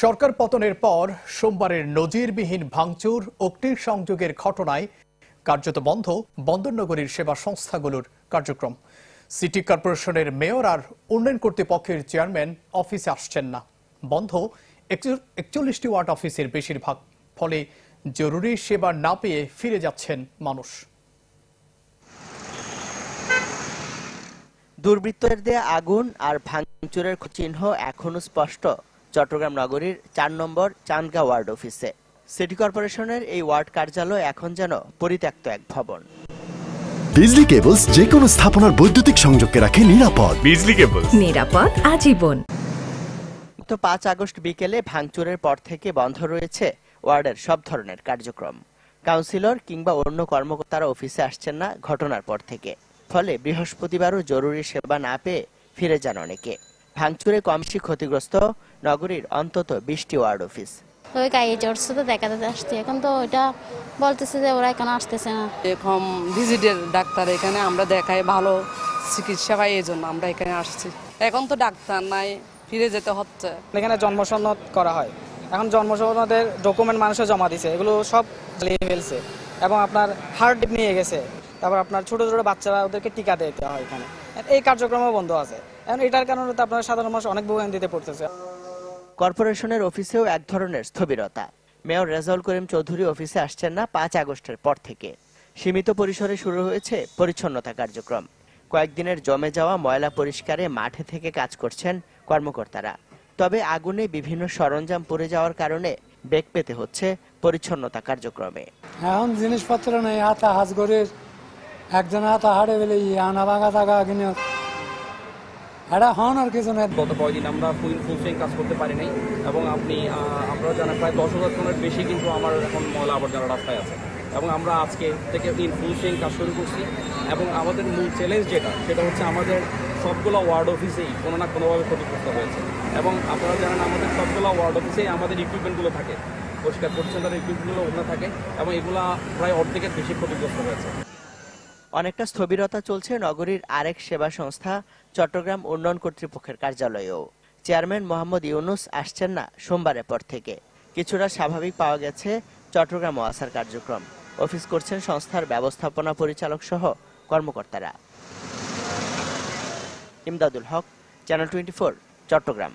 সরকার পতনের পর সোমবারের নজিরবিহীন ভাঙচুর অগ্নিসংযোগের ঘটনায় কার্যত বন্ধ বন্দরনগরীর সেবা সংস্থাগুলোর কার্যক্রম। সিটি কর্পোরেশনের মেয়র আর উন্নয়ন কর্তৃপক্ষের চেয়ারম্যান অফিসে আসছেন না। বন্ধ ৪১টি ওয়ার্ড অফিসের বেশিরভাগ, ফলে জরুরি সেবা না পেয়ে ফিরে যাচ্ছেন মানুষ। দুর্বৃত্তদের দেয়া আগুন আর ভাঙচুরের চিহ্ন এখনো স্পষ্ট চট্টগ্রাম নগরীর ৪ নম্বর চান্দগাঁও ওয়ার্ড অফিসে। সিটি কর্পোরেশনের এই ওয়ার্ড কার্যালয় এখন যেন পরিত্যক্ত এক ভবন। বিজলি কেবলস যে কোনো স্থাপনার বৈদ্যুতিক সংযোগকে রাখে নিরাপদ। বিজলি কেবলস, নিরাপদ আজীবন। ৫ আগস্ট বিকেলে ভাঙচুরের পর থেকে বন্ধ রয়েছে ওয়ার্ডের সব ধরনের কার্যক্রম। কাউন্সিলর কিংবা অন্য কর্মকর্তারা অফিসে আসছেন না ঘটনার পর থেকে, ফলে বৃহস্পতিবারও জরুরি সেবা না পেয়ে ফিরে যান অনেকে। ভাঙচুরে কম বেশি ক্ষতিগ্রস্ত নগরীর অন্তত ২০টি ওয়ার্ড অফিস। ওই গায়ে জড়ছে তো দেখাতে আসছে, এখন তো ওইটা বলতেছে যে ওরা এখন আসতেছে না। এরকম ভিজিটের ডাক্তার এখানে আমরা দেখাই, ভালো চিকিৎসা পাই, এই জন্য আমরা এখানে আসছি। এখন তো ডাক্তার নাই, ফিরে যেতে হচ্ছে। এখানে জন্মসনদ করা হয়, এখন জন্মসনদের ডকুমেন্ট মানুষে জমা দিছে, এগুলো সব জ্বালিয়ে ফেলছে এবং আপনার হার্ট নিয়ে গেছে। তারপর আপনার ছোট ছোট বাচ্চারা, ওদেরকে টিকা দিতে হয় এখানে, এই কার্যক্রমও বন্ধ আছে। এখন এটার কারণে তো আপনার সাধারণ মানুষ অনেক ভোগান্তিতে পড়তেছে। কর্পোরেশনের অফিসেও এক ধরনের স্থবিরতা। মেয়র রেজাউল করিম চৌধুরী অফিসে আসছেন না ৫ আগস্টের পর থেকে। সীমিত পরিসরে শুরু হয়েছে পরিচ্ছন্নতা কার্যক্রম। কয়েকদিনের জমে যাওয়া ময়লা পরিষ্কারে মাঠে থেকে কাজ করছেন কর্মকর্তারা। তবে আগুনে বিভিন্ন সরঞ্জাম পড়ে যাওয়ার কারণে বেগ পেতে হচ্ছে পরিচ্ছন্নতা কার্যক্রমে। এখন জিনিসপত্র নেই, হাতা হাজ করে একজন হাতা হাড়ে বেলে আনা ভাঙা থাকা কিনে এটা হন আর কিছু নেই। গত কয়েকদিন আমরা ফুল কাজ করতে পারি নাই এবং আমরা জানা প্রায় ১০,০০০ টনের বেশি কিন্তু আমার এখন ময়লা আবর্জনা রাস্তায় আছে এবং আমরা আজকে থেকে ফুল কাজ শুরু করছি। এবং আমাদের মূল চ্যালেঞ্জ সেটা হচ্ছে আমাদের সবগুলো ওয়ার্ড অফিসেই কোনো না কোনোভাবে ক্ষতিগ্রস্ত হয়েছে এবং আপনারা জানেন আমাদের সবগুলো ওয়ার্ড অফিসেই আমাদের ইকুইপমেন্টগুলো থাকে, পরিষ্কার পরিচ্ছন্নতার ইকুইপমেন্টগুলো ওখানে থাকে এবং এগুলা প্রায় অর্ধেকের বেশি ক্ষতিগ্রস্ত হয়েছে। অনেকটা স্থবিরতা চলছে নগরীর আরেক সেবা সংস্থা চট্টগ্রাম উন্নয়ন কর্তৃপক্ষের কার্যালয়েও। চেয়ারম্যান মোহাম্মদ ইউনুস আসছেন না সোমবারের পর থেকে। কিছুটা স্বাভাবিক পাওয়া গেছে চট্টগ্রাম ওয়াসার কার্যক্রম। অফিস করছেন সংস্থার ব্যবস্থাপনা পরিচালক সহ কর্মকর্তারা। ইমদাদুল হক, চ্যানেল 24, চট্টগ্রাম।